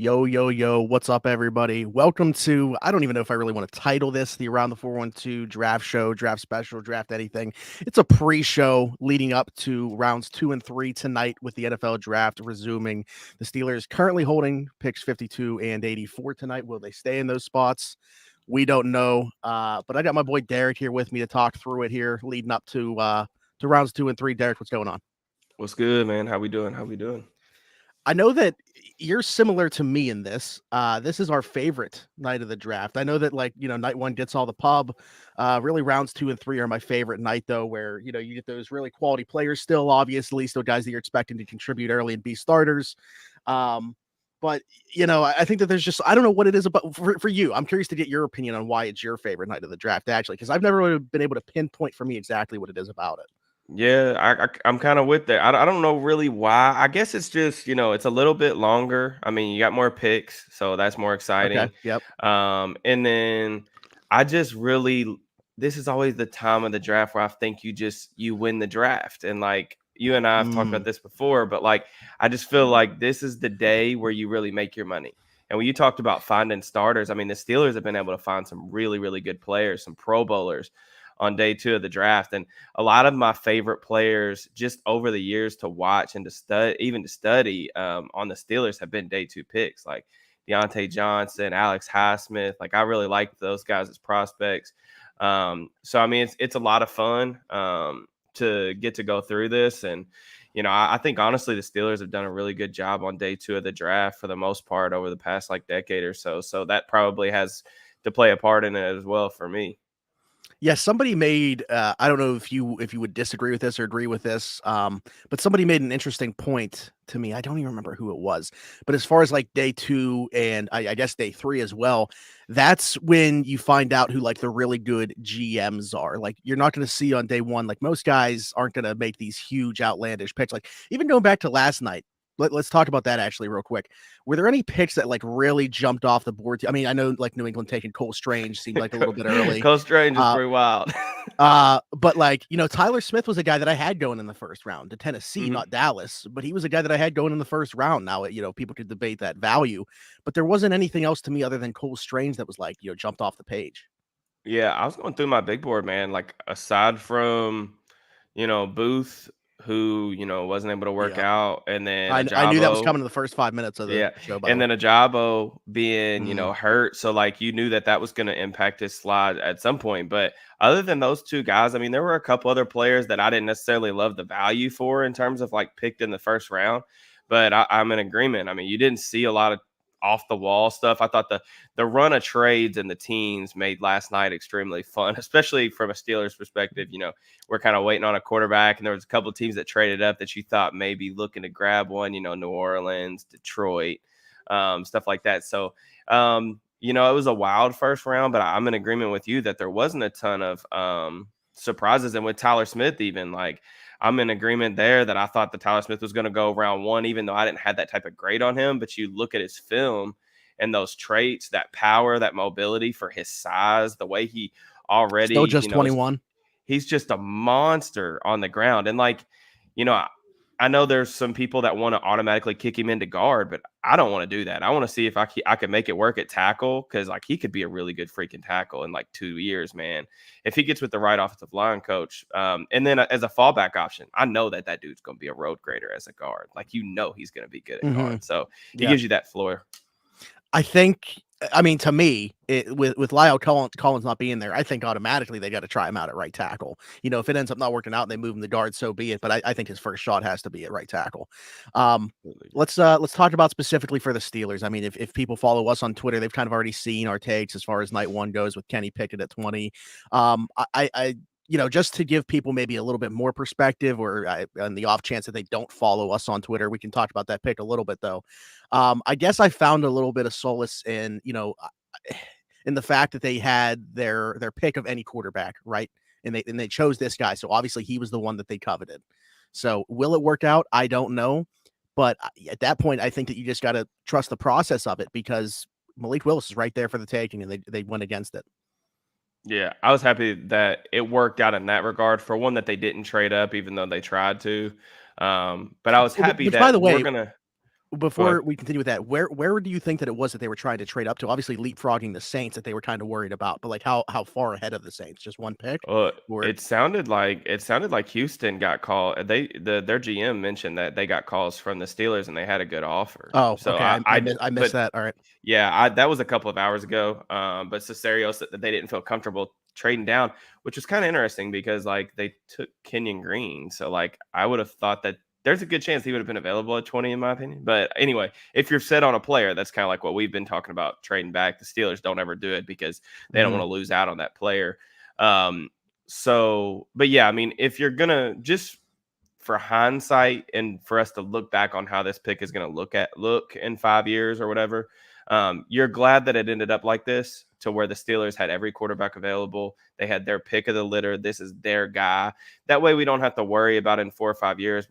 Yo, yo, yo, what's up, everybody? Welcome to, I don't even know if I really want to title this the Around the 412 draft show, draft special, draft anything. It's a pre show leading up to rounds 2 and 3 tonight with the NFL draft resuming. The Steelers currently holding picks 52 and 84 tonight. Will they stay in those spots? We don't know. But I got my boy Derrick here with me to talk through it here leading up to rounds 2 and 3. Derrick, what's going on? What's good, man? How we doing? How we doing? I know that you're similar to me in this. This is our favorite night of the draft. I know that, like, night one gets all the pub. Really, rounds 2 and 3 are my favorite night, though, where, you get those really quality players still, obviously, still guys that you're expecting to contribute early and be starters. But, I think that there's just, I don't know what it is about for you. I'm curious to get your opinion on why it's your favorite night of the draft, actually, because I've never really been able to pinpoint for me exactly what it is about it. Yeah, I'm kind of with that. I don't know really why. I guess it's just it's a little bit longer. I mean, you got more picks, so that's more Okay. exciting. Yep. And then I just really this is always the time of the draft where I think you win the draft, and like you and I have talked about Mm. this before, but like I just feel like this is the day where you really make your money. And when you talked about finding starters, I mean, the Steelers have been able to find some really, really good players, some Pro Bowlers on day two of the draft. And a lot of my favorite players just over the years to watch and to study, even to study on the Steelers have been day two picks like Deontay Johnson, Alex Highsmith. Like I really like those guys as prospects. So, I mean, it's a lot of fun to get to go through this. And, I think honestly, the Steelers have done a really good job on day two of the draft for the most part over the past like decade or so. So that probably has to play a part in it as well for me. Yeah, somebody made I don't know if you would disagree with this or agree with this, but somebody made an interesting point to me. I don't even remember who it was, but as far as like day two and I guess day three as well, that's when you find out who like the really good GMs are. Like you're not going to see on day one, like most guys aren't going to make these huge outlandish picks. Like even going back to last night. Let's talk about that actually real quick. Were there any picks that like really jumped off the board? I mean, I know like New England taking Cole Strange seemed like a little bit early. Cole Strange is Uh, pretty wild. but like, Tyler Smith was a guy that I had going in the first round to Tennessee, Mhm. not Dallas, but he was a guy that I had going in the first round. Now, people could debate that value, but there wasn't anything else to me other than Cole Strange that was like, jumped off the page. Yeah, I was going through my big board, man. Like aside from, Booth, who, wasn't able to work Yeah. out, and then I knew that was Ajabo. coming in the first 5 minutes of the Yeah. show, by the And way. then Ajabo being, Mm. hurt. So like you knew that was going to impact his slide at some point. But other than those two guys, I mean, there were a couple other players that I didn't necessarily love the value for in terms of like picked in the first round. But I'm in agreement. I mean, you didn't see a lot of off the wall stuff. I thought the run of trades and the teams made last night extremely fun, especially from a Steelers perspective. We're kind of waiting on a quarterback, and there was a couple of teams that traded up that you thought maybe looking to grab one. New Orleans, Detroit, stuff like that. So, it was a wild first round, but I'm in agreement with you that there wasn't a ton of surprises. And with Tyler Smith, even like I'm in agreement there that I thought that Tyler Smith was going to go round one, even though I didn't have that type of grade on him. But you look at his film and those traits, that power, that mobility for his size, the way he Still already, just 21. he's just a monster on the ground. And like, I know there's some people that want to automatically kick him into guard, but I don't want to do that. I want to see if I can make it work at tackle, because like he could be a really good freaking tackle in like 2 years, man. If he gets with the right offensive line coach, and then as a fallback option, I know that dude's going to be a road grader as a guard. Like he's going to be good at Hmm. guard, so he Yeah. gives you that floor. I think, I mean, to me, with Lyle Collins not being there, I think automatically they got to try him out at right tackle. If it ends up not working out and they move him to guard, so be it. But I think his first shot has to be at right tackle. Um, let's talk about specifically for the Steelers. I mean, if people follow us on Twitter, they've kind of already seen our takes as far as night one goes with Kenny Pickett at 20. I just to give people maybe a little bit more perspective, or on the off chance that they don't follow us on Twitter, we can talk about that pick a little bit though. I guess I found a little bit of solace in, in the fact that they had their pick of any quarterback, right? And they chose this guy. So obviously he was the one that they coveted. So will it work out? I don't know. But at that point, I think that you just got to trust the process of it, because Malik Willis is right there for the taking, and they went against it. Yeah, I was happy that it worked out in that regard. For one, that they didn't trade up, even though they tried to. But I was happy Which, by that the way, Go ahead. before we continue with that, where do you think that it was that they were trying to trade up to? Obviously, leapfrogging the Saints that they were kind of worried about, but like how far ahead of the Saints? Just one pick, Uh, or it sounded like Houston got called. Their GM mentioned that they got calls from the Steelers and they had a good offer. oh, So okay, I missed but that. All right, yeah, that was a couple of hours ago. But Cesario said that they didn't feel comfortable trading down, which was kind of interesting because like they took Kenyon Green. So like I would have thought that there's a good chance he would have been available at 20, in my opinion. But anyway, if you're set on a player, that's kind of like what we've been talking about trading back. The Steelers don't ever do it because they don't hmm want to lose out on that player. Um, but yeah, I mean, if you're gonna just for hindsight and for us to look back on how this pick is going to look in 5 years or whatever, you're glad that it ended up like this, to where the Steelers had every quarterback available. They had their pick of the litter. This is their guy. That way we don't have to worry about in 4 or 5 years.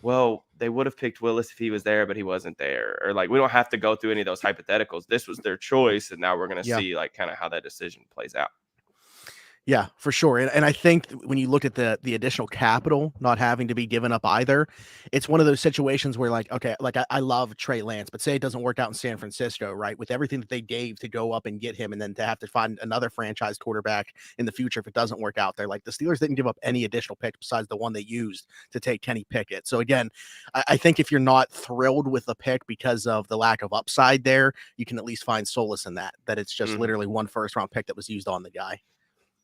Well, they would have picked Willis if he was there, but he wasn't there. Or like, we don't have to go through any of those hypotheticals. This was their choice. And now we're going to yeah. see like kind of how that decision plays out. Yeah, for sure. And I think when you look at the additional capital not having to be given up either, it's one of those situations where like, okay, like I love Trey Lance, but say it doesn't work out in San Francisco, right? With everything that they gave to go up and get him, and then to have to find another franchise quarterback in the future if it doesn't work out there. Like the Steelers didn't give up any additional picks besides the one they used to take Kenny Pickett. So again, I think if you're not thrilled with the pick because of the lack of upside there, you can at least find solace in that it's just Mhm. literally one first round pick that was used on the guy.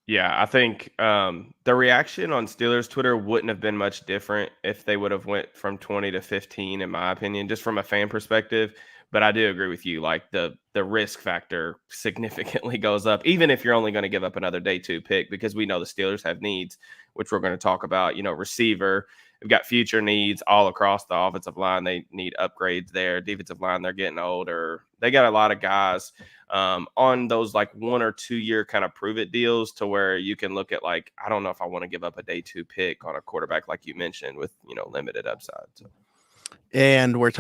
Yeah, I think the reaction on Steelers Twitter wouldn't have been much different if they would have went from 20 to 15, in my opinion, just from a fan perspective. But I do agree with you. Like the risk factor significantly goes up, even if you're only going to give up another day two pick, because we know the Steelers have needs, which we're going to talk about. Receiver. We've got future needs all across the offensive line. They need upgrades there. Defensive line, they're getting older. They got a lot of guys on those like 1 or 2 year kind of prove it deals, to where you can look at like, I don't know if I want to give up a day two pick on a quarterback like you mentioned with limited upside. So. And we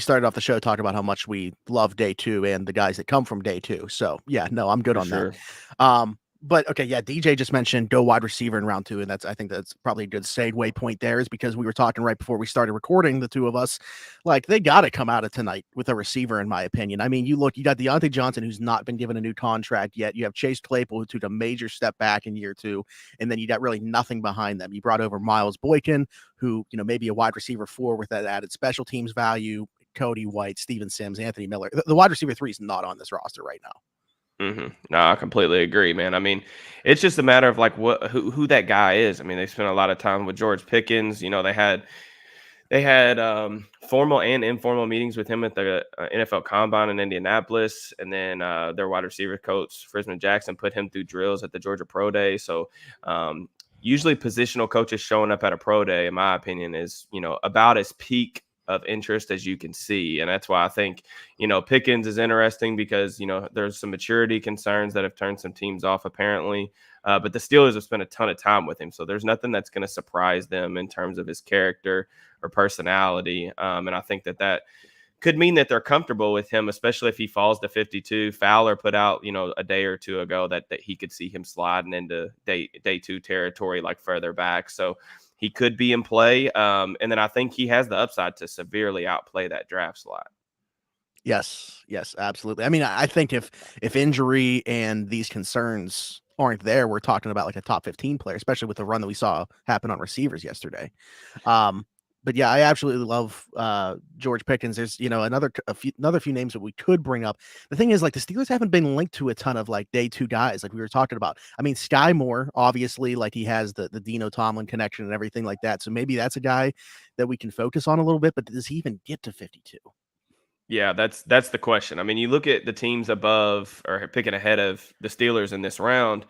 started off the show talking about how much we love day two and the guys that come from day two. So yeah, no, I'm good For on that. sure. But okay, yeah, DJ just mentioned go wide receiver in round two, and I think that's probably a good segue point there, is because we were talking right before we started recording, the two of us, like they got to come out of tonight with a receiver, in my opinion. I mean, you got Deontay Johnson, who's not been given a new contract yet. You have Chase Claypool, who took a major step back in year two, and then you got really nothing behind them. You brought over Miles Boykin, who maybe a wide receiver 4 with that added special teams value. Cody White, Steven Sims, Anthony Miller. The wide receiver 3 is not on this roster right now. No, I completely agree, man. I mean, it's just a matter of like who that guy is. I mean, they spent a lot of time with George Pickens. They had formal and informal meetings with him at the NFL Combine in Indianapolis, and then their wide receiver coach Frisman Jackson put him through drills at the Georgia Pro Day. So usually, positional coaches showing up at a pro day, in my opinion, is about as peak of interest as you can see, and that's why I think Pickens is interesting, because there's some maturity concerns that have turned some teams off apparently. But the Steelers have spent a ton of time with him, so there's nothing that's going to surprise them in terms of his character or personality. And I think that could mean that they're comfortable with him, especially if he falls to 52. Fowler put out, a day or two ago that he could see him sliding into day two territory, like further back. So he could be in play. And then I think he has the upside to severely outplay that draft slot. Yes, absolutely. I mean, I think if injury and these concerns aren't there, we're talking about like a top 15 player, especially with the run that we saw happen on receivers yesterday. Um, but yeah, I absolutely love George Pickens. There's another few names that we could bring up. The thing is, like the Steelers haven't been linked to a ton of like day two guys, like we were talking about. I mean, Sky Moore, obviously, like he has the Dino Tomlin connection and everything like that. So maybe that's a guy that we can focus on a little bit. But does he even get to 52? Yeah, that's the question. I mean, you look at the teams above or picking ahead of the Steelers in this round,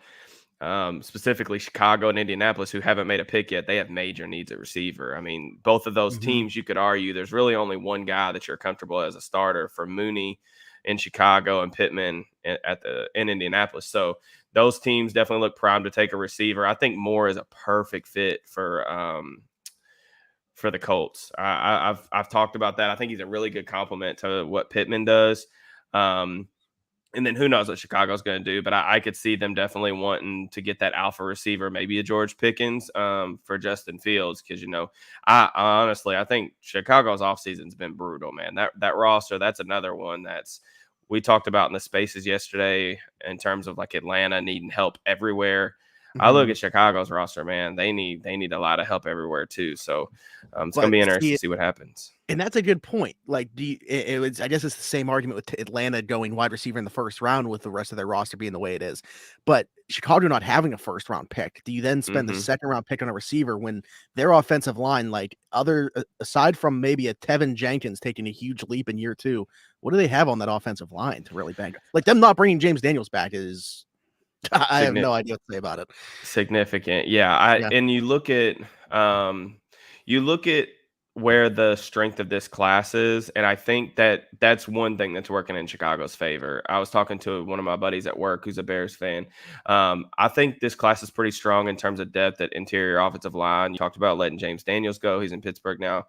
specifically Chicago and Indianapolis, who haven't made a pick yet. They have major needs at receiver. I mean, both of those Mm-hmm. teams, you could argue there's really only one guy that you're comfortable as a starter for Mooney in Chicago and Pittman in Indianapolis. So those teams definitely look primed to take a receiver. I think Moore is a perfect fit for the Colts. I've talked about that. I think he's a really good complement to what Pittman does. And then who knows what Chicago's going to do, but I could see them definitely wanting to get that alpha receiver, maybe a George Pickens for Justin Fields. Because, I honestly, I think Chicago's offseason's been brutal, man. That roster, that's another one we talked about in the spaces yesterday in terms of like Atlanta needing help everywhere. I look at Chicago's roster, man. They need a lot of help everywhere too. So it's going to be interesting to see what happens. And that's a good point. Like, I guess it's the same argument with Atlanta going wide receiver in the first round with the rest of their roster being the way it is. But Chicago not having a first round pick, do you then spend the second round pick on a receiver when their offensive line, like aside from maybe a Tevin Jenkins taking a huge leap in year 2, what do they have on that offensive line to really bang? Like them not bringing James Daniels back is, I have no idea what to say about it. Significant. Yeah. And you look at where the strength of this class is, and I think that's one thing that's working in Chicago's favor. I was talking to one of my buddies at work who's a Bears fan. I think this class is pretty strong in terms of depth at interior offensive line. You talked about letting James Daniels go. He's in Pittsburgh now.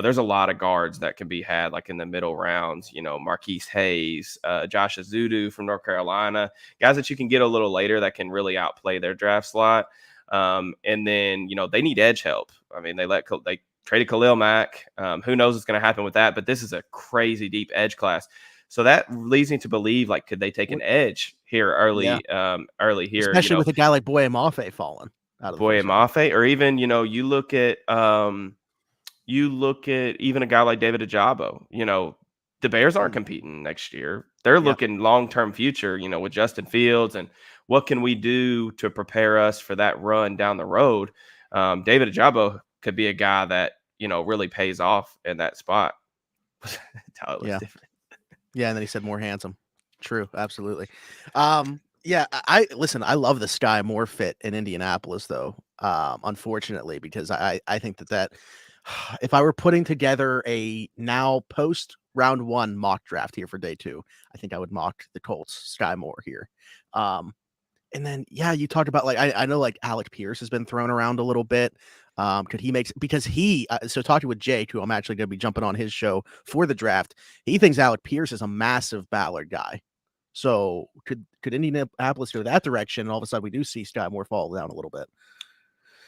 There's a lot of guards that can be had like in the middle rounds, Marquise Hayes, Josh Azudu from North Carolina, guys that you can get a little later that can really outplay their draft slot. And then, they need edge help. I mean, they traded Khalil Mack. Who knows what's going to happen with that, but this is a crazy deep edge class. So that leads me to believe, like, could they take an edge here early here? Especially with a guy like Boye Mafe falling out of Boye Mafe, or even, you look at even a guy like David Ajabo. The Bears aren't competing next year. They're looking long-term future, with Justin Fields and what can we do to prepare us for that run down the road. David Ajabo could be a guy that, really pays off in that spot. How it was different. Yeah, and then he said more handsome. True, absolutely. I love the Sky Moore fit in Indianapolis, though, unfortunately, because I think that if I were putting together a now post round 1 mock draft here for day 2, I think I would mock the Colts Sky Moore here. And then, you talked about, like, I know, like, Alec Pierce has been thrown around a little bit. Could he make, because so talking with Jake, who I'm actually going to be jumping on his show for the draft, he thinks Alec Pierce is a massive Ballard guy. So could Indianapolis go that direction? And all of a sudden we do see Sky Moore fall down a little bit.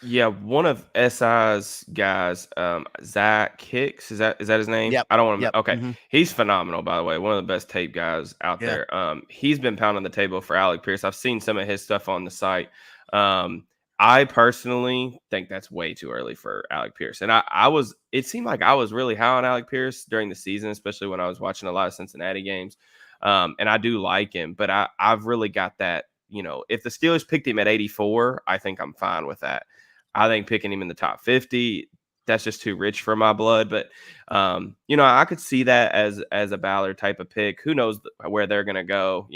Yeah, one of SI's guys, Zack Hicks, is that his name? Yep. I don't want to. Yep. Okay, He's phenomenal, by the way. One of the best tape guys out there. He's been pounding the table for Alec Pierce. I've seen some of his stuff on the site. I personally think that's way too early for Alec Pierce, and it seemed like I was really high on Alec Pierce during the season, especially when I was watching a lot of Cincinnati games. And I do like him, but I've really got that. If the Steelers picked him at 84, I think I'm fine with that. I think picking him in the top 50, that's just too rich for my blood. But, I could see that as a Ballard type of pick. Who knows where they're going to go?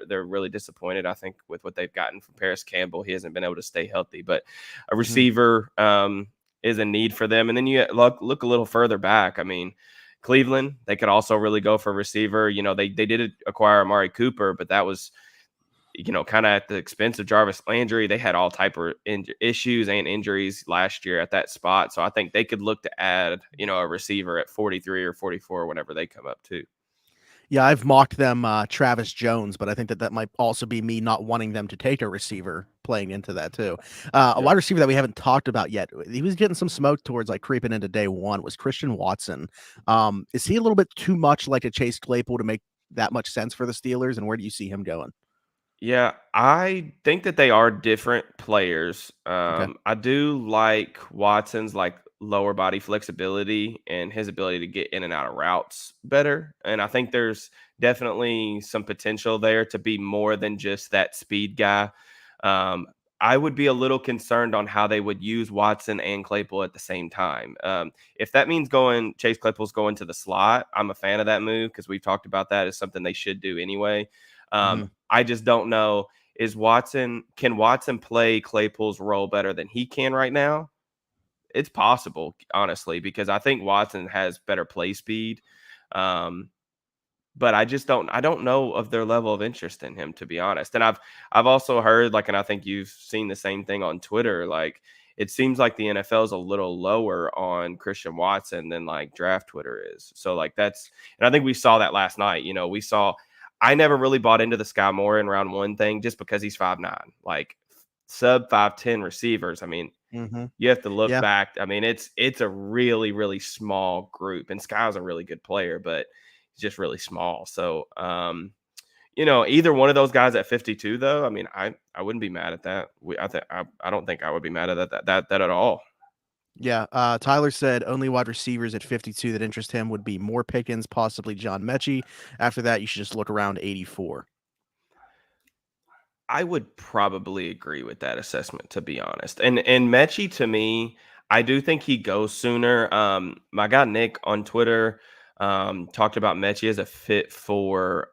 They're really disappointed, I think, with what they've gotten from Paris Campbell. He hasn't been able to stay healthy. But a receiver is a need for them. And then you look a little further back. I mean, Cleveland, they could also really go for a receiver. They did acquire Amari Cooper, but that was – kind of at the expense of Jarvis Landry. They had all type of issues and injuries last year at that spot. So I think they could look to add, a receiver at 43 or 44, whenever they come up too. Yeah, I've mocked them Travis Jones, but I think that might also be me not wanting them to take a receiver playing into that too. A wide receiver that we haven't talked about yet, he was getting some smoke towards like creeping into day 1, was Christian Watson. Is he a little bit too much like a Chase Claypool to make that much sense for the Steelers? And where do you see him going? Yeah, I think that they are different players. I do like Watson's like lower body flexibility and his ability to get in and out of routes better. And I think there's definitely some potential there to be more than just that speed guy. I would be a little concerned on how they would use Watson and Claypool at the same time. If that means Chase Claypool's going to the slot, I'm a fan of that move because we've talked about that as something they should do anyway. I just don't know. Can Watson play Claypool's role better than he can right now? It's possible, honestly, because I think Watson has better play speed. But I don't know of their level of interest in him, to be honest. And I've also heard, like, and I think you've seen the same thing on Twitter, like, it seems like the NFL is a little lower on Christian Watson than like draft Twitter is. So like and I think we saw that last night. I never really bought into the Sky Moore in round 1 thing just because he's 5'9", like sub 5'10" receivers. I mean, Mhm. you have to look Yeah. back. I mean, it's a really, really small group, and Sky's a really good player, but he's just really small. So, either one of those guys at 52, though, I mean, I wouldn't be mad at that. I don't think I would be mad at that at all. Yeah, Tyler said only wide receivers at 52 that interest him would be more Pickens, possibly John Mechie. After that, you should just look around 84. I would probably agree with that assessment, to be honest. And Mechie, to me, I do think he goes sooner. My guy Nick on Twitter talked about Mechie as a fit for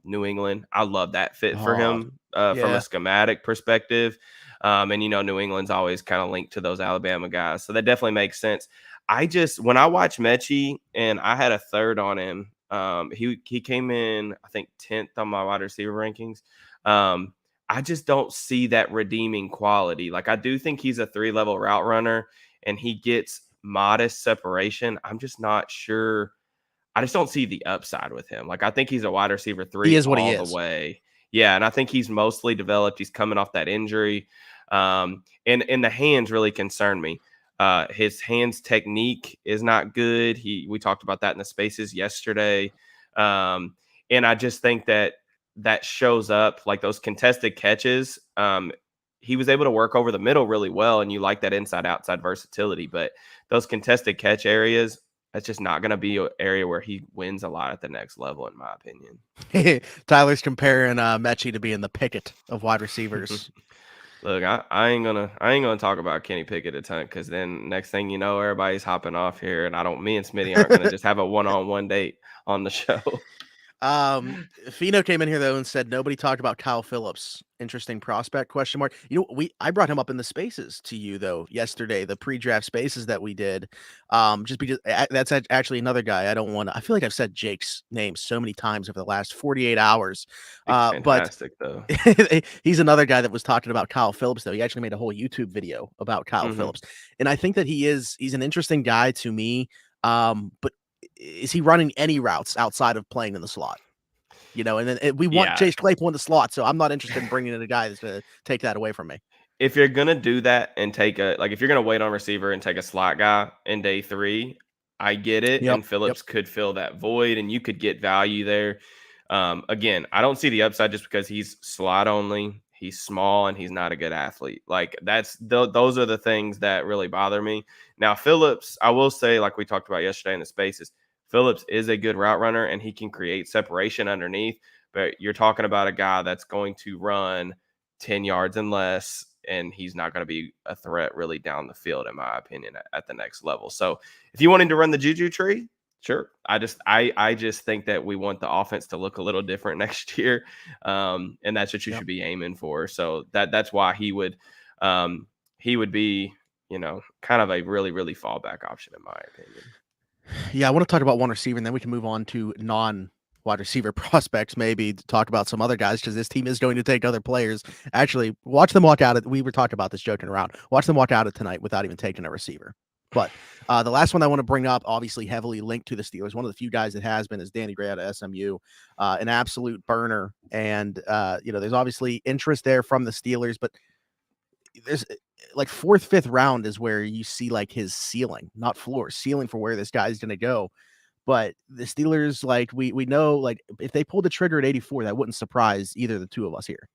New England. I love that fit for Oh, him from a yeah. schematic perspective. And New England's always kind of linked to those Alabama guys, so that definitely makes sense. When I watch Mechie, and I had a third on him. He came in, I think, 10th on my wide receiver rankings. I just don't see that redeeming quality. Like, I do think he's a 3-level route runner and he gets modest separation. I'm just not sure. I just don't see the upside with him. Like, I think he's a wide receiver He 3 is what he all the is. way. Yeah, and I think he's mostly developed. He's coming off that injury. And the hands really concern me. His hands technique is not good. We talked about that in the spaces yesterday. And I just think that shows up like those contested catches. He was able to work over the middle really well, and you like that inside outside versatility. But those contested catch areas, that's just not going to be an area where he wins a lot at the next level, in my opinion. Tyler's comparing Mechie to being the Pickett of wide receivers. Look, I ain't gonna talk about Kenny Pickett a ton, because then next thing you know, everybody's hopping off here, and me and Smitty aren't gonna just have a one-on-one date on the show. Fino came in here though and said nobody talked about Kyle Phillips. Interesting prospect? Question mark. I brought him up in the spaces to you though yesterday, the pre-draft spaces that we did. Just because that's actually another guy I don't want to. I feel like I've said Jake's name so many times over the last 48 hours. He's But fantastic though. he's another guy that was talking about Kyle Phillips though. He actually made a whole YouTube video about Kyle Hmm. Phillips, and I think that he's an interesting guy to me. But is he running any routes outside of playing in the slot? And then we want Yeah. Chase Claypool in the slot, so I'm not interested in bringing in a guy that's going to take that away from me. If you're gonna do that and if you're gonna wait on receiver and take a slot guy in day 3, I get it, Yep, and yep. Phillips could fill that void, and you could get value there. Again, I don't see the upside just because he's slot only, he's small, and he's not a good athlete. Like, those are the things that really bother me. Now, Phillips, I will say, like we talked about yesterday in the spaces, Phillips is a good route runner, and he can create separation underneath. But you're talking about a guy that's going to run 10 yards and less, and he's not going to be a threat really down the field, in my opinion, at the next level. So if you wanted to run the Juju tree, sure. I just think that we want the offense to look a little different next year. And that's what you Yep. should be aiming for. So that's why he would be, kind of a really, really fallback option, in my opinion. Yeah, I want to talk about one receiver, and then we can move on to non-wide receiver prospects, maybe to talk about some other guys, because this team is going to take other players. Actually, watch them walk out. We were talking about this joking around. Watch them walk out of tonight without even taking a receiver. But the last one I want to bring up, obviously heavily linked to the Steelers, one of the few guys that has been, is Danny Gray out of SMU, an absolute burner. And, there's obviously interest there from the Steelers, but there's like 4th, 5th round is where you see like his ceiling, not floor, ceiling for where this guy's going to go. But the Steelers, like we know, like if they pulled the trigger at 84, that wouldn't surprise either of the two of us here.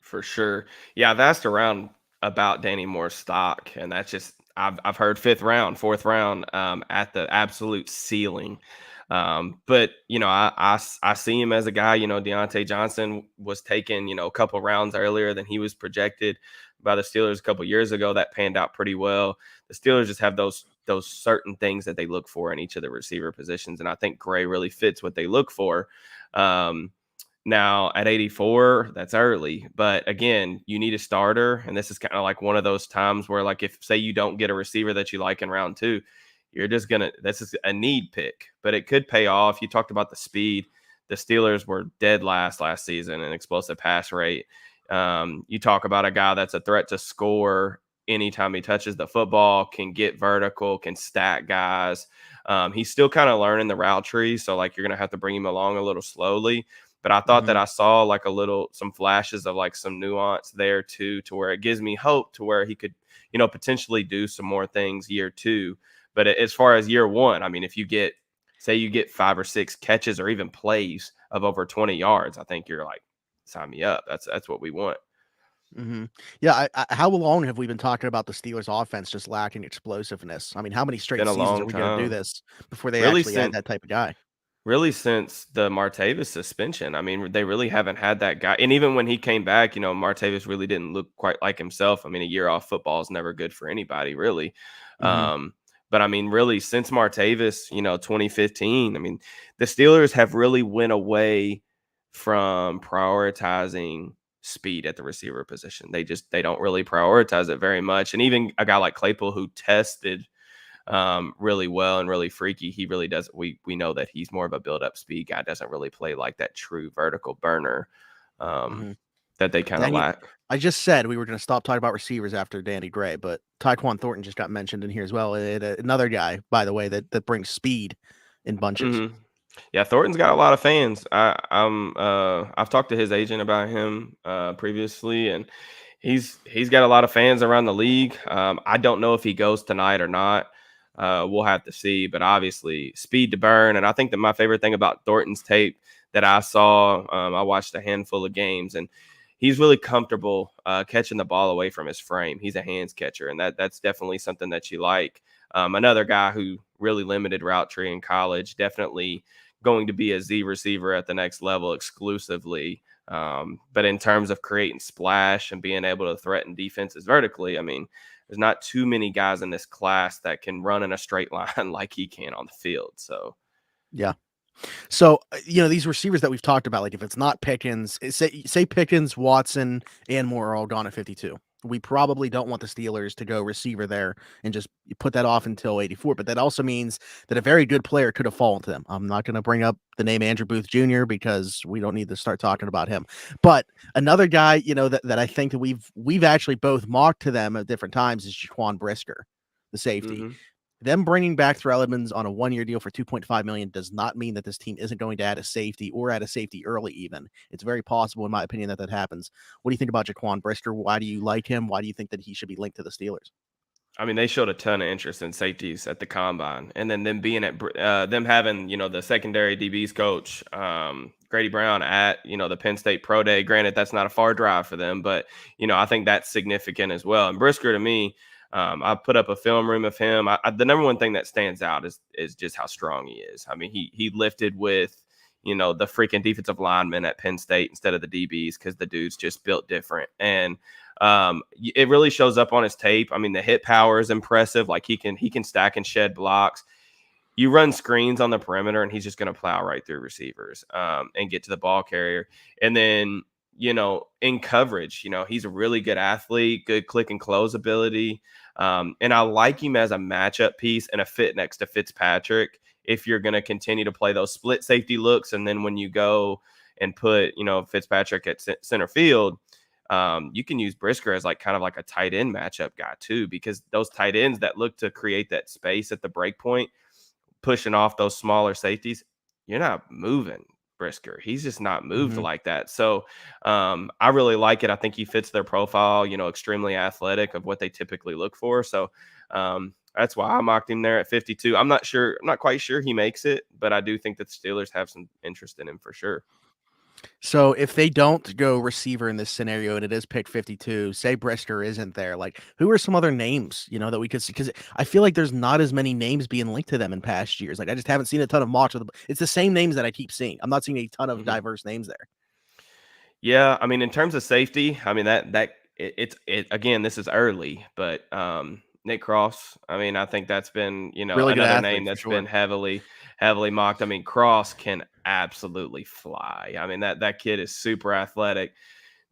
For sure. Yeah, I've asked around about Danny Moore's stock, and that's just I've heard 5th round, 4th round at the absolute ceiling. But I see him as a guy. Deontay Johnson was taken a couple rounds earlier than he was projected by the Steelers a couple years ago. That panned out pretty well. The Steelers just have those certain things that they look for in each of the receiver positions, and I think Gray really fits what they look for. Now at 84, that's early, but again, you need a starter, and this is kind of like one of those times where, like, if say you don't get a receiver that you like in round 2, you're just this is a need pick, but it could pay off. You talked about the speed. The Steelers were dead last season in explosive pass rate. You talk about a guy that's a threat to score anytime he touches the football, can get vertical, can stack guys. He's still kind of learning the route tree, so like you're gonna have to bring him along a little slowly. But I thought that I saw like some flashes of like some nuance there too, to where it gives me hope to where he could, potentially do some more things year 2. But as far as year 1, I mean, if you say you get 5 or 6 catches or even plays of over 20 yards, I think you're like, sign me up. That's what we want. Yeah, how long have we been talking about the Steelers' offense just lacking explosiveness? I mean, how many straight Been a seasons are long we going to do time. this before they Really actually add since that type of guy? Really since the Martavis suspension. I mean, they really haven't had that guy. And even when he came back, Martavis really didn't look quite like himself. I mean, a year off football is never good for anybody, really. Mhm. But I mean, really, since Martavis, 2015, I mean, the Steelers have really went away from prioritizing speed at the receiver position. They don't really prioritize it very much. And even a guy like Claypool, who tested really well and really freaky, he really does. We know that he's more of a build up speed guy, doesn't really play like that true vertical burner um, Mhm. that they kind of Danny, lack. I just said we were going to stop talking about receivers after Danny Gray, but Taekwon Thornton just got mentioned in here as well. Another guy, by the way, that brings speed in bunches. hmm Yeah, Thornton's got a lot of fans. I've talked to his agent about him previously, and he's got a lot of fans around the league. I don't know if he goes tonight or not. We'll have to see, but obviously speed to burn. And I think that my favorite thing about Thornton's tape that I saw, I watched a handful of games, and he's really comfortable catching the ball away from his frame. He's a hands catcher, and that's definitely something that you like. Another guy who really limited route tree in college, definitely going to be a Z receiver at the next level exclusively. But in terms of creating splash and being able to threaten defenses vertically, I mean, there's not too many guys in this class that can run in a straight line like he can on the field. So, Yeah. So, these receivers that we've talked about, like if it's not Pickens, say Pickens, Watson, and Moore are all gone at 52. We probably don't want the Steelers to go receiver there and just put that off until 84. But that also means that a very good player could have fallen to them. I'm not going to bring up the name Andrew Booth Jr. because we don't need to start talking about him. But another guy, that I think that we've actually both mocked to them at different times is Jaquan Brisker, the safety. mhm. Them bringing back Terrell Edmonds on a 1-year deal for $2.5 million does not mean that this team isn't going to add a safety or add a safety early even. It's very possible, in my opinion, that happens. What do you think about Jaquan Brisker? Why do you like him? Why do you think that he should be linked to the Steelers? I mean, they showed a ton of interest in safeties at the combine, and then them being them having the secondary DBs coach Grady Brown at the Penn State Pro Day. Granted, that's not a far drive for them, but I think that's significant as well. And Brisker, to me, I put up a film room of him. The number one thing that stands out is just how strong he is. I mean, he lifted with the freaking defensive linemen at Penn State instead of the DBs because the dude's just built different. And it really shows up on his tape. I mean, the hit power is impressive. Like he can stack and shed blocks. You run screens on the perimeter, and he's just going to plow right through receivers and get to the ball carrier. And then in coverage, he's a really good athlete, good click and close ability. And I like him as a matchup piece and a fit next to Fitzpatrick. If you're going to continue to play those split safety looks, and then when you go and put Fitzpatrick at center field, you can use Brisker as like kind of like a tight end matchup guy too, because those tight ends that look to create that space at the break point, pushing off those smaller safeties, you're not moving Brisker. He's just not moved Mhm. like that. So I really like it. I think he fits their profile, extremely athletic of what they typically look for. So that's why I mocked him there at 52. I'm not quite sure he makes it, but I do think that the Steelers have some interest in him for sure. So if they don't go receiver in this scenario and it is pick 52, say Brisker isn't there, like who are some other names, that we could see? Because I feel like there's not as many names being linked to them in past years. Like I just haven't seen a ton of mocks. It's the same names that I keep seeing. I'm not seeing a ton of Mhm. diverse names there. Yeah, I mean, in terms of safety, I mean it's again, this is early, but Nick Cross, I mean, I think that's been, Really good another name athlete for that's been sure. heavily mocked. I mean, Cross can absolutely fly. I mean, that kid is super athletic.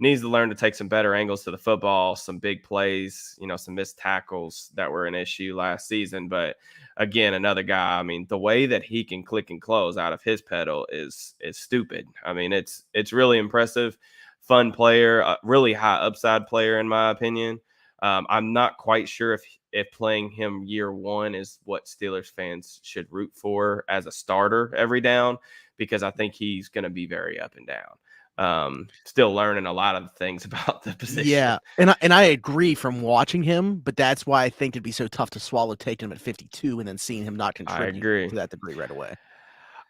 Needs to learn to take some better angles to the football, some big plays, some missed tackles that were an issue last season. But again, another guy, I mean, the way that he can click and close out of his pedal is stupid. I mean, it's really impressive. Fun player, really high upside player in my opinion. I'm not quite sure if playing him year one is what Steelers fans should root for as a starter every down, because I think he's going to be very up and down. Still learning a lot of things about the position. Yeah, and I agree from watching him, but that's why I think it'd be so tough to swallow taking him at 52 and then seeing him not I contribute agree. to that degree right away.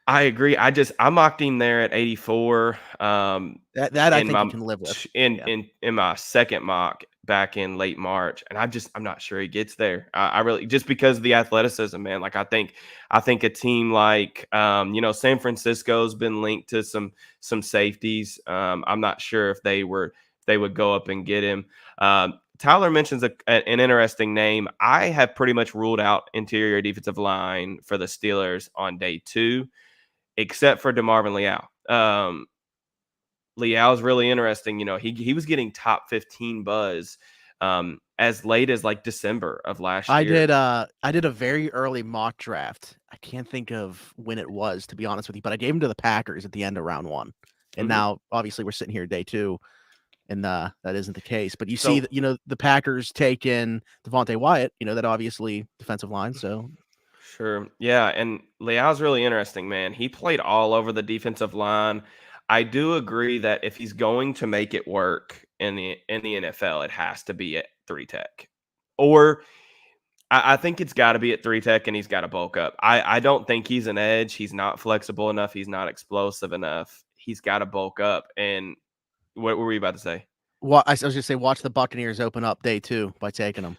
I agree. I mocked him there at 84. That I In think my you can live with. in Yeah. in my second mock back in late March, and I'm not sure he gets there. I really, just because of the athleticism, man. Like I think a team like San Francisco's been linked to some safeties. I'm not sure if they would go up and get him. Tyler mentions an interesting name. I have pretty much ruled out interior defensive line for the Steelers on day 2, except for DeMarvin Leal. Leal's really interesting. He was getting top 15 buzz as late as like December of last year. I did a very early mock draft. I can't think of when it was, to be honest with you, but I gave him to the Packers at the end of round 1. And Mhm. now obviously we're sitting here day 2 and that isn't the case. But you see So that, the Packers take in Devontae Wyatt, that obviously defensive line, so sure, yeah, and Leal's really interesting, man. He played all over the defensive line. I do agree that if he's going to make it work in the NFL, it has to be at 3 tech, or I think it's got to be at 3 tech, and he's got to bulk up. I don't think he's an edge. He's not flexible enough. He's not explosive enough. He's got to bulk up. And what were you about to say? I was just say watch the Buccaneers open up day 2 by taking them.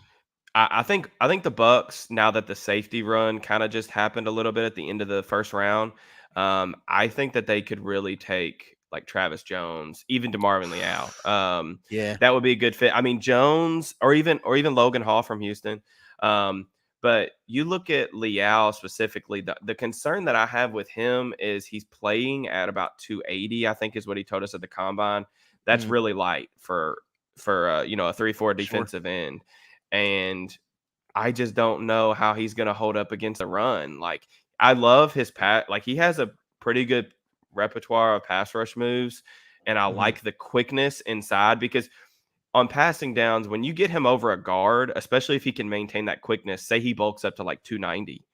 I think the Bucks, now that the safety run kind of just happened a little bit at the end of the first round, I think that they could really take like Travis Jones, even DeMarvin Leal. Yeah. That would be a good fit. I mean, Jones or even Logan Hall from Houston. Um, but you look at Leal specifically, the concern that I have with him is he's playing at about 280, I think is what he told us at the combine. That's Mm, really light for a 3-4 sure. defensive end. And I just don't know how he's going to hold up against the run. Like, I love his like he has a pretty good repertoire of pass rush moves, and I Mhm. like the quickness inside, because on passing downs, when you get him over a guard, especially if he can maintain that quickness, say he bulks up to like 290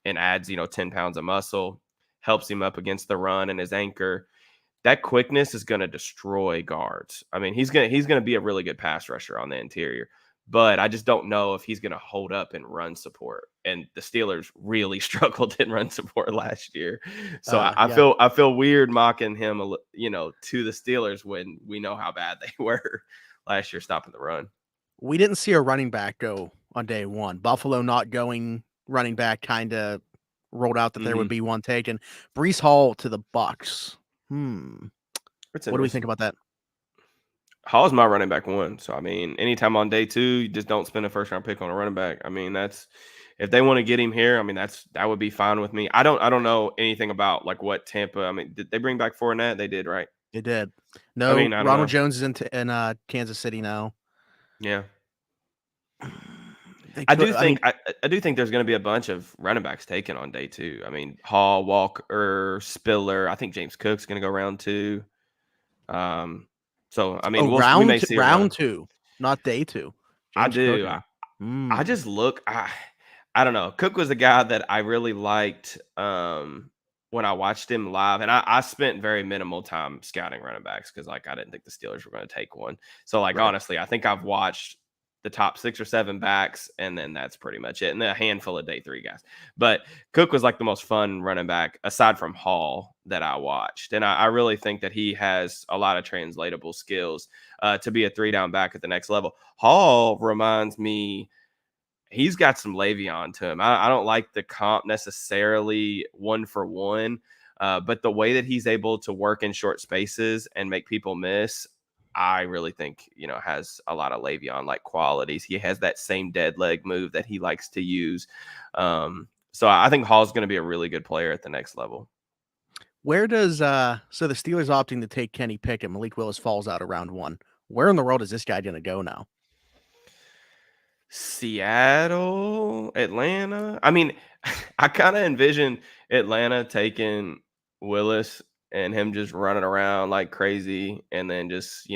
and adds 10 pounds of muscle, helps him up against the run and his anchor, that quickness is going to destroy guards. I mean, he's going to be a really good pass rusher on the interior, but I just don't know if he's going to hold up in run support. And the Steelers really struggled in run support last year, so Yeah. I feel weird mocking him, to the Steelers when we know how bad they were last year stopping the run. We didn't see a running back go on day 1. Buffalo not going running back kinda rolled out that there would Hmm. be one taken. Breece Hall to the Bucks. It's What do we think interesting. about that? Hall's my running back 1. So I mean, anytime on day 2, you just don't spend a first round pick on a running back. I mean, that's if they want to get him here. I mean, that would be fine with me. I don't know anything about like what Tampa. I mean, did they bring back Fournette? They did, right? It did. I No, mean, I don't Ronald know. Jones is in Kansas City now. Yeah, They I could do I mean, think I do think there's going to be a bunch of running backs taken on day 2. I mean, Hall, Walker, Spiller. I think James Cook's going to go round 2. Um, so I mean, we may see a round run. 2, not day 2. I James Cook do. now. I Mm, just look. I don't know. Cook was a guy that I really liked when I watched him live, and I spent very minimal time scouting running backs because like I didn't think the Steelers were going to take one. So like right. honestly, I think I've watched the top 6 or 7 backs, and then that's pretty much it, and a handful of day 3 guys. But Cook was like the most fun running back aside from Hall that I watched, and I really think that he has a lot of translatable skills to be a 3 down back at the next level. Hall reminds me, he's got some Le'Veon to him. I don't like the comp necessarily one for one, but the way that he's able to work in short spaces and make people miss, I really think, has a lot of Le'Veon like qualities. He has that same dead leg move that he likes to use. So I think Hall's going to be a really good player at the next level. Where does so the Steelers opting to take Kenny Pickett, Malik Willis falls out around 1. Where in the world is this guy gonna go now? Seattle, Atlanta. I mean, I kind of envision Atlanta taking Willis and him just running around like crazy, and then just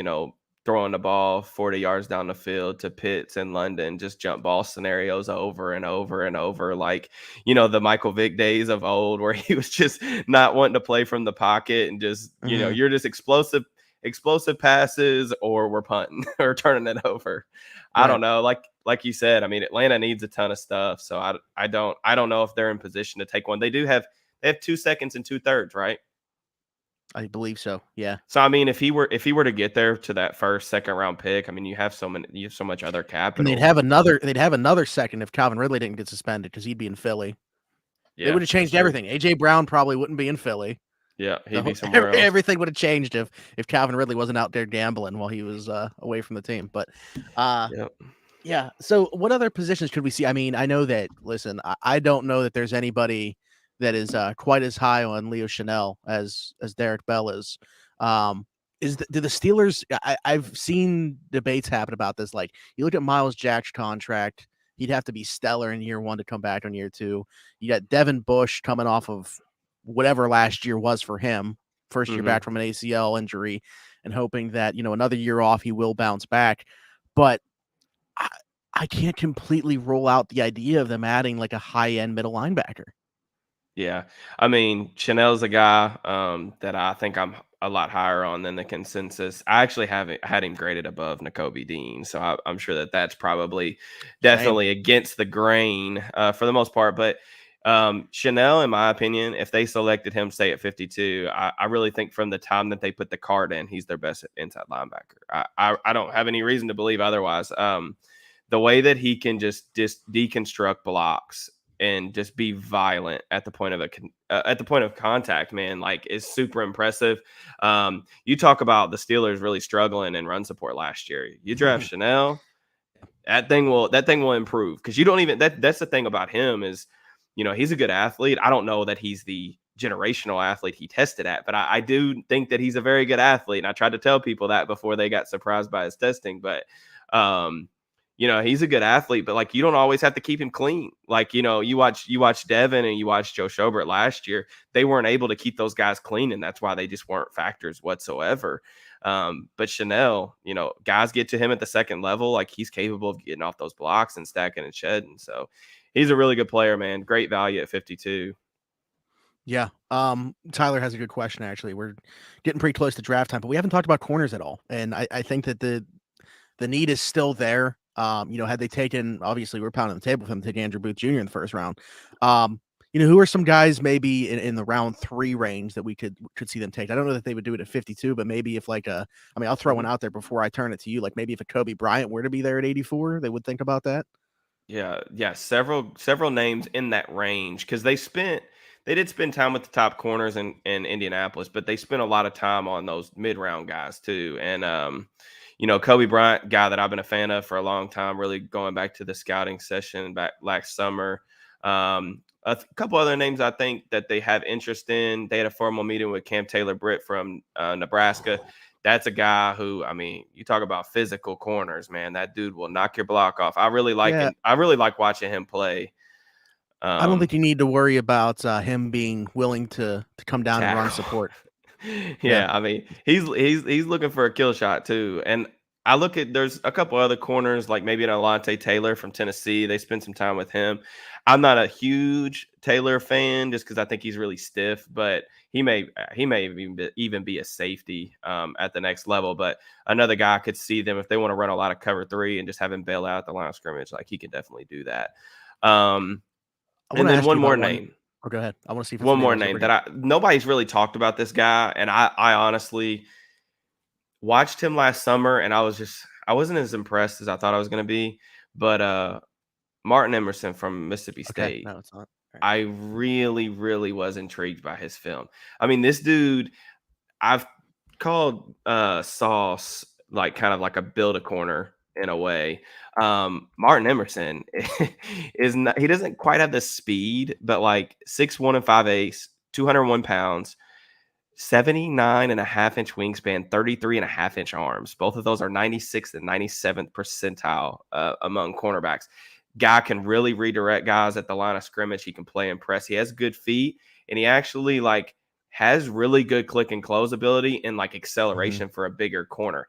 throwing the ball 40 yards down the field to Pitts and London, just jump ball scenarios over and over and over. Like, the Michael Vick days of old where he was just not wanting to play from the pocket and just, you're just explosive passes or we're punting or turning it over. I don't know. Like you said, I mean, Atlanta needs a ton of stuff. So I don't know if they're in position to take one. They have 2 seconds and 2/3, right? I believe so. Yeah. So I mean, if he were to get there to that second round pick, I mean, you have so much other And capital. they'd have another second if Calvin Ridley didn't get suspended because he'd be in Philly. Yeah, they would have changed everything. AJ Brown probably wouldn't be in Philly. Yeah, he'd be somewhere else. Everything would have changed if Calvin Ridley wasn't out there gambling while he was away from the team. But yeah. So what other positions could we see? I mean, I know that. Listen, I don't know that there's anybody that is quite as high on Leo Chanel as Derek Bell is. Do the Steelers? I've seen debates happen about this. Like, you look at Miles Jack's contract, he'd have to be stellar in year 1 to come back on year 2. You got Devin Bush coming off of whatever last year was for him, first year back from an ACL injury, and hoping that another year off he will bounce back. But I can't completely rule out the idea of them adding like a high-end middle linebacker. Yeah. I mean, Chanel's a guy that I think I'm a lot higher on than the consensus. I actually had him graded above Nakobe Dean. So I'm sure that that's probably definitely against the grain for the most part. But Chanel, in my opinion, if they selected him, say at 52, I really think from the time that they put the card in, he's their best inside linebacker. I don't have any reason to believe otherwise. The way that he can just deconstruct blocks and just be violent at the point of contact, man, like, is super impressive. You talk about the Steelers really struggling in run support last year. You draft Chanel, that thing will improve, because you don't even that's the thing about him is, he's a good athlete. I don't know that he's the generational athlete he tested at, but I do think that he's a very good athlete. And I tried to tell people that before they got surprised by his testing, but he's a good athlete, but like, you don't always have to keep him clean. Like, you watch Devin and you watch Joe Schobert last year, they weren't able to keep those guys clean, and that's why they just weren't factors whatsoever. But Chanel, guys get to him at the second level, like, he's capable of getting off those blocks and stacking and shedding. So he's a really good player, man. Great value at 52. Yeah. Tyler has a good question, actually. We're getting pretty close to draft time, but we haven't talked about corners at all. And I think that the need is still there. Had they taken, obviously we're pounding the table for them to take Andrew Booth Jr. in the first round. Who are some guys maybe in the round 3 range that we could see them take? I don't know that they would do it at 52, but maybe if I'll throw one out there before I turn it to you. Like, maybe if a Kobe Bryant were to be there at 84, they would think about that. Yeah. Several names in that range, because they did spend time with the top corners in Indianapolis, but they spent a lot of time on those mid-round guys too. And Kobe Bryant, guy that I've been a fan of for a long time, really going back to the scouting session back last summer. A couple other names I think that they have interest in. They had a formal meeting with Cam Taylor-Britt from Nebraska. That's a guy who, I mean, you talk about physical corners, man. That dude will knock your block off. I really like him. I really like watching him play. I don't think you need to worry about him being willing to come down and run support. Yeah, I mean, he's looking for a kill shot too. And I look at, there's a couple other corners, like maybe an Alontae Taylor from Tennessee. They spent some time with him. I'm not a huge Taylor fan just because I think he's really stiff, but he may even be a safety at the next level. But another guy could see them if they want to run a lot of cover 3 and just have him bail out at the line of scrimmage. Like, he can definitely do that. And then one more name. Oh, go ahead. I want to see if one more name that nobody's really talked about this guy, and I honestly watched him last summer, and I wasn't as impressed as I thought I was going to be. But Martin Emerson from Mississippi State, no, it's not. Right. I really, really was intrigued by his film. I mean, this dude, I've called Sauce like kind of like a build a corner in a way. Martin Emerson is not, he doesn't quite have the speed, but like 6'1" and 5/8, 201 pounds, 79.5-inch wingspan, 33.5-inch arms. Both of those are 96th and 97th percentile among cornerbacks. Guy can really redirect guys at the line of scrimmage. He can play and press. He has good feet, and he actually like has really good click and close ability and like acceleration for a bigger corner.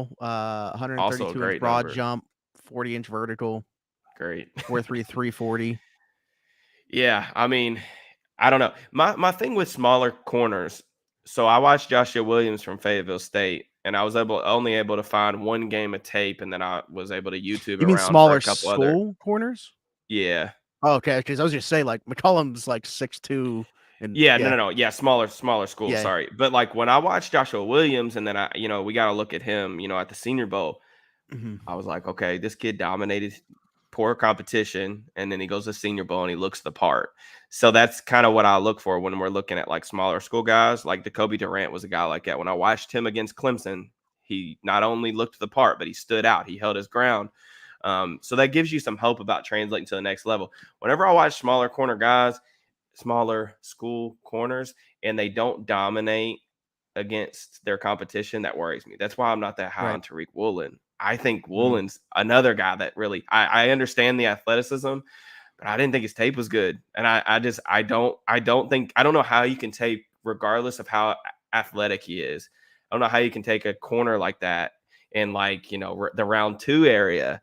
vertical, Also a 132-inch great broad number. jump, 40-inch vertical, Great. 4.3, 340. Yeah, I mean, I don't know. My thing with smaller corners. So I watched Joshua Williams from Fayetteville State, and I was only able to find one game of tape, and then I was able to YouTube You mean around for a smaller couple other. school corners? Yeah, Oh, okay, because I was just saying, like, McCollum's like 6'2", and yeah, yeah, no. Yeah, smaller school. yeah. Sorry, but like when I watched Joshua Williams, and then we got to look at him, at the Senior Bowl. Mhm. I was like, okay, this kid dominated poor competition, and then he goes to Senior Bowl and he looks the part. So that's kind of what I look for when we're looking at like smaller school guys. Like Jacoby Durant was a guy like that. When I watched him against Clemson, he not only looked the part, but he stood out. He held his ground. So that gives you some hope about translating to the next level. Whenever I watch smaller school corners, and they don't dominate against their competition, that worries me. That's why I'm not that high Right. on Tariq Woolen. I think Mm. Woolen's another guy that really I understand the athleticism, but I didn't think his tape was good. And I don't know how you can tape regardless of how athletic he is. I don't know how you can take a corner like that in like, the round 2 area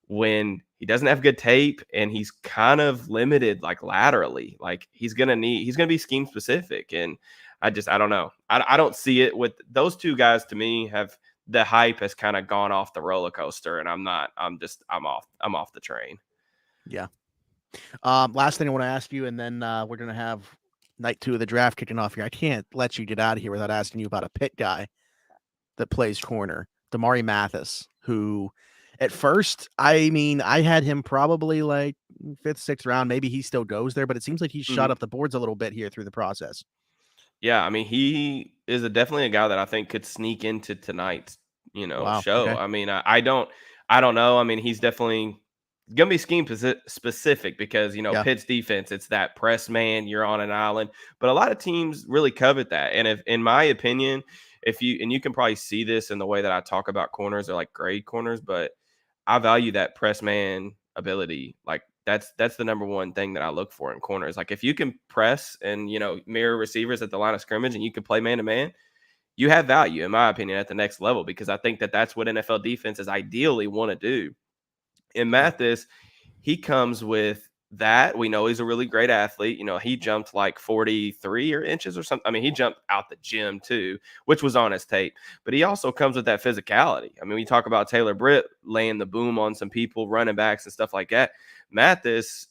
when he doesn't have good tape and he's kind of limited like laterally. Like he's gonna be scheme specific. And I don't know. I don't see it with those two guys. To me, have the hype has kind of gone off the roller coaster, and I'm off the train. Yeah. Last thing I want to ask you, and then we're gonna have night 2 of the draft kicking off here. I can't let you get out of here without asking you about a Pitt guy that plays corner, Damari Mathis, who at first, I mean, I had him probably like 5th, 6th round. Maybe he still goes there, but it seems like he's shot Mhm. up the boards a little bit here through the process. Yeah, I mean, he is definitely a guy that I think could sneak into tonight's, Wow. show. Okay. I mean, I don't know. I mean, he's definitely gonna be scheme specific because Yeah. Pitt's defense, it's that press man, you're on an island, but a lot of teams really covet that. And if, in my opinion, if you and you can probably see this in the way that I talk about corners or like grade corners, but I value that press man ability. Like that's the number one thing that I look for in corners. Like if you can press and mirror receivers at the line of scrimmage and you can play man to man, you have value in my opinion at the next level because I think that that's what NFL defenses ideally want to do. In Yeah. Mathis, he comes with that. We know he's a really great athlete. He jumped like 43 or inches or something. I mean, he jumped out the gym too, which was on his tape. But he also comes with that physicality. I mean, we talk about Taylor Britt laying the boom on some people, running backs and stuff like that. Mathis,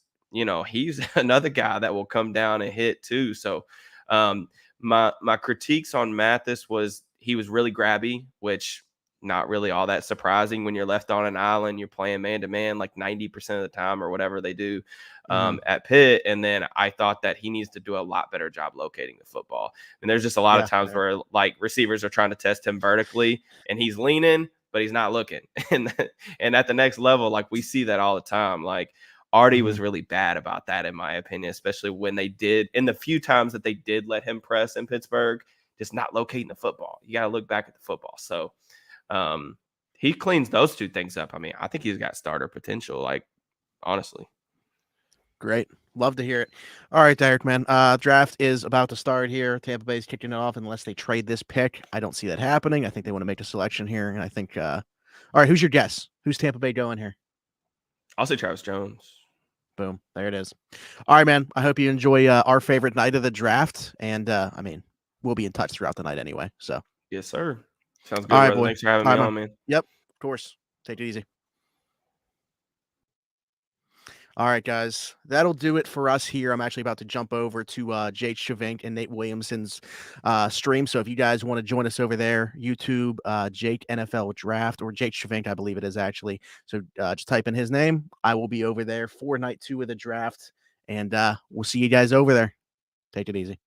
he's another guy that will come down and hit too. So my critiques on Mathis was he was really grabby, which not really all that surprising when you're left on an island, you're playing man to man like 90% of the time or whatever they do Mhm. at Pitt. And then I thought that he needs to do a lot better job locating the football. And there's just a lot of Yeah. times where like receivers are trying to test him vertically and he's leaning, but he's not looking. And at the next level, like we see that all the time. Like Artie Mhm. was really bad about that, in my opinion, especially when they did in the few times that they did let him press in Pittsburgh, just not locating the football. You got to look back at the football. So um, he cleans those two things up. I mean, I think he's got starter potential, like honestly. Great. Love to hear it. All right, Derek, man. Draft is about to start here. Tampa Bay's kicking it off unless they trade this pick. I don't see that happening. I think they want to make a selection here, and I think. All right, who's your guess? Who's Tampa Bay going here? I'll say Travis Jones. Boom. There it is. All right, man. I hope you enjoy our favorite night of the draft, and I mean, we'll be in touch throughout the night anyway. So. Yes, sir. Sounds good, All right, brother. boy. Thanks for having All me right, on, man. Yep, of course. Take it easy. All right, guys, that'll do it for us here. I'm actually about to jump over to Jake Shavink and Nate Williamson's stream. So if you guys want to join us over there, YouTube, Jake NFL Draft, or Jake Shavink, I believe it is actually. So just type in his name. I will be over there for night 2 of the draft, and we'll see you guys over there. Take it easy.